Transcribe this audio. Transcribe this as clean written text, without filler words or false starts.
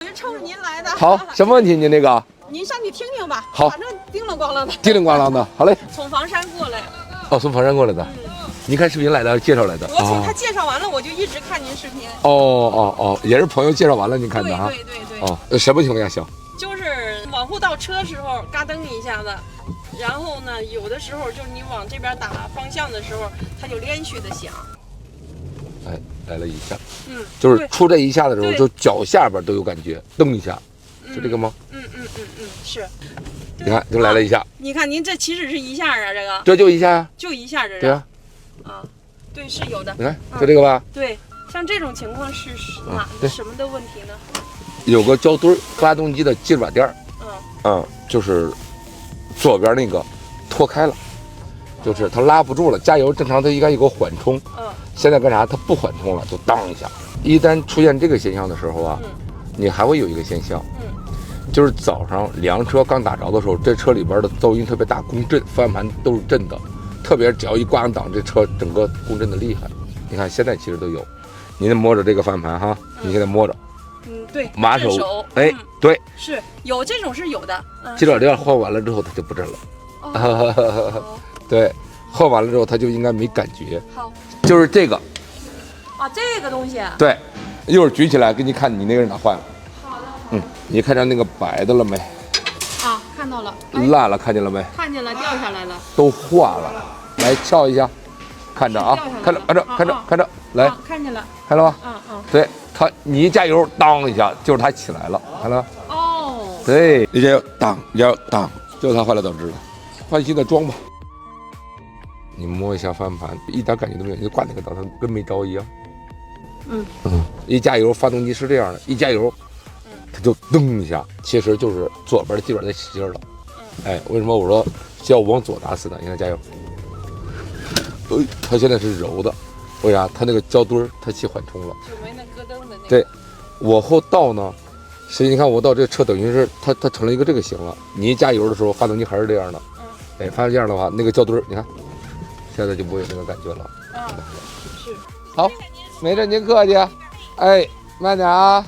我是冲着您来的。好，什么问题？您那个？您上去听听吧。好，反正叮了咣啷的。叮铃咣啷的。好嘞。从房山过来。哦，从房山过来的。您看视频来的，介绍来的。我请他介绍完了，我就一直看您视频。哦，也是朋友介绍完了您看的哈。对。哦，什么情况下行？就是往后倒车时候嘎噔一下子，然后呢，有的时候就是你往这边打方向的时候，它就连续的响。哎，来了一下。就是出这一下的时候，就脚下边都有感觉，蹬一下，是这个吗？是。你看，就来了一下。你看，您这岂止是一下啊？这个。这就一下呀。就一下，这是。对啊。对，是有的。你看，就这个吧。对，像这种情况是什么的问题呢？有个胶墩，发动机的接软垫。就是左边那个脱开了，就是它拉不住了。加油正常它应该有个缓冲。现在干啥？它不缓冲了，就当一下。一旦出现这个现象的时候啊，你还会有一个现象，就是早上凉车刚打着的时候，这车里边的噪音特别大，共振，方向盘都是震的，特别只要一挂上档，这车整个共振的厉害。你看现在其实都有，您摸着这个方向盘哈，你现在摸着，对，马手，哎，对，是有这种是有的。接软垫换完了之后，它就不震了。对，换完了之后，它就应该没感觉。好，就是这个。这个东西。对，一会儿举起来给你看，你那个是哪换了？好的。你看着那个白的了没？看到了。烂了，看见了没？看见了，掉下来了。都化了。来撬一下，看着啊，看着，来，看见了，看了吧？对，你一加油，当一下，就是它起来了，看了。对，一加油，当，就是它坏了导致的。换新的装吧。你摸一下方向盘，一点感觉都没有，你就挂那个档上跟没着一样。一加油，发动机是这样的，一加油，它就噔一下，其实就是左边的基本在使劲了。哎，为什么我说要往左打死呢？你看加油，它现在是柔的，为啥？它那个胶墩它起缓冲了，就没那咯噔的那个。对，往后倒呢，实际你看我倒这车等于是它成了一个这个形了。你一加油的时候，发动机还是这样的。哎，发现这样的话，那个胶墩你看，现在就不会有那个感觉了。是。好，没事，您客气。哎，慢点啊。